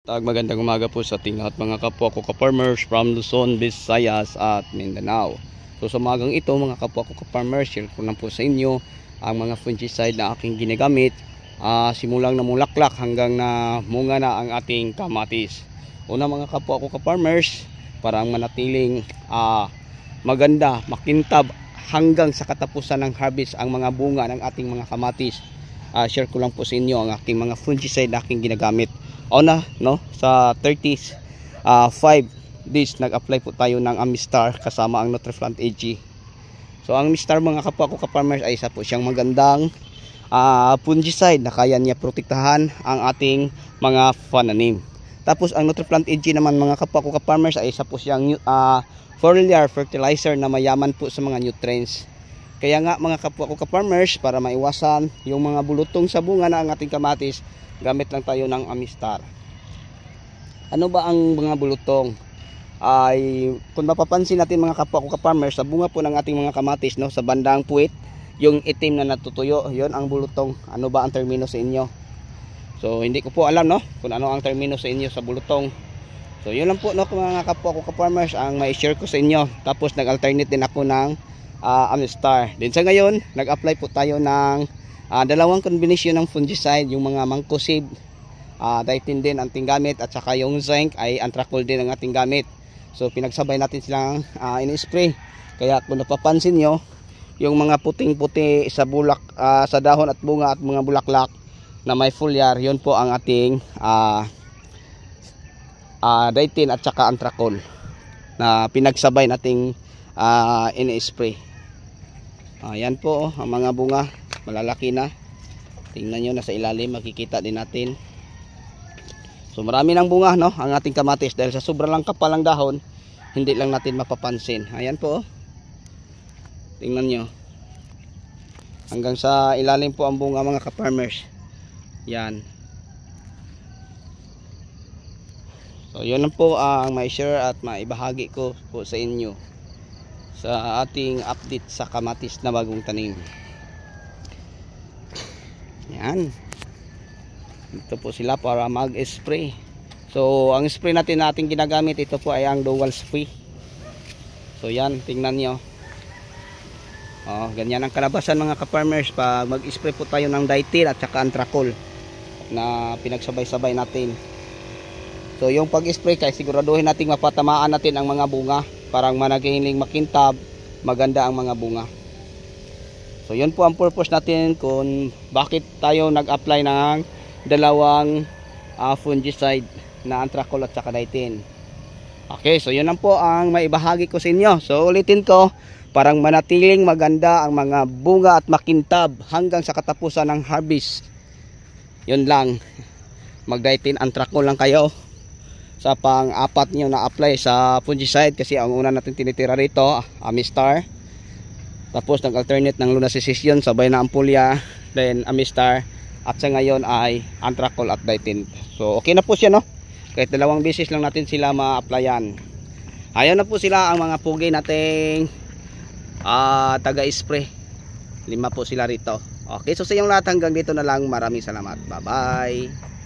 Magandang umaga po sa ating lahat mga kapwa ko ka-farmers from Luzon, Visayas at Mindanao. So sa umagang ito mga kapwa ko ka-farmers, share ko lang po sa inyo ang mga fungicide na aking ginagamit simulang namulaklak hanggang na munga na ang ating kamatis. Una mga kapwa ko ka-farmers, para manatiling maganda, makintab hanggang sa katapusan ng harvest ang mga bunga ng ating mga kamatis. Share ko lang po sa inyo ang aking mga fungicide na aking ginagamit. Una, no, sa 5 days nag-apply po tayo ng Amistar kasama ang Nutriplant AG. So ang Amistar mga kapwa ko ka-farmers ay isa po siyang magandang fungicide na kaya niya protektahan ang ating mga pananim. Tapos ang Nutriplant AG naman mga kapwa ko ka-farmers ay isa po siyang foliar fertilizer na mayaman po sa mga nutrients. Kaya nga mga kapwa ko ka-farmers, para maiwasan yung mga bulutong sa bunga na ang ating kamatis, gamit lang tayo ng Amistar. Ano ba ang mga bulutong? Ay kung mapapansin natin mga kapwa ko ka-farmers, sa bunga po ng ating mga kamatis, no, sa bandang puwit, yung itim na natutuyo, yon ang bulutong. Ano ba ang termino sa inyo? So hindi ko po alam, no, kung ano ang termino sa inyo sa bulutong. So yun lang po, no, mga kapwa ko ka-farmers ang mai-share ko sa inyo. Tapos nag-alternate din ako ng Amistar. Din sa ngayon, nag-apply po tayo ng dalawang kombinasyon ng fungicide, yung mga mancozeb, Dietin din ang ating gamit, at saka yung zinc ay Antracol din ang ating gamit. So pinagsabay natin silang in-spray. Kaya kung napapansin nyo, yung mga puting-puti sa bulak, sa dahon at bunga at mga bulaklak na may foliar, yun po ang ating Dietin at saka Antracol na pinagsabay nating in-spray. Yan po, ang mga bunga malalaki na. Tingnan nyo, nasa ilalim makikita din natin. So marami ng bunga, no, ang ating kamatis, dahil sa sobrang lang kapal ng dahon, hindi lang natin mapapansin. Ayan po, tingnan nyo, hanggang sa ilalim po ang bunga mga ka-farmers. Yan. So yun lang po ang mai-share at maibahagi ko po sa inyo sa ating update sa kamatis na bagong tanim. Yan. Ito po sila para mag-spray. So ang spray natin ginagamit, ito po ay ang dual spray. So yan, tingnan nyo. Ganyan ang kalabasan mga ka-farmers pag mag-spray po tayo ng Dietin at saka Antracol na pinagsabay-sabay natin. So yung pag-spray, kaya siguraduhin natin mapatamaan natin ang mga bunga, parang managiling makintab, maganda ang mga bunga. So yun po ang purpose natin kung bakit tayo nag-apply ng dalawang fungicide na Antracol at saka Dietin. Okay, so yun lang po ang maibahagi ko sa inyo. So ulitin ko, parang manatiling maganda ang mga bunga at makintab hanggang sa katapusan ng harvest. Yun lang, mag-Dietin Antracol lang kayo sa pang-apat nyo na apply sa fungicide, kasi ang una natin tinitira rito Amistar, tapos nag-alternate ng Lunasicin, sabay na Ampolya, then Amistar, at sa ngayon ay Antracol at Dietin. So okay na po siya, no, kahit dalawang beses lang natin sila ma-applyan. Ayan na po sila ang mga pugi nating taga-spray. 5 po sila rito. Okay, so sa inyong lahat hanggang dito na lang. Maraming salamat. Bye bye.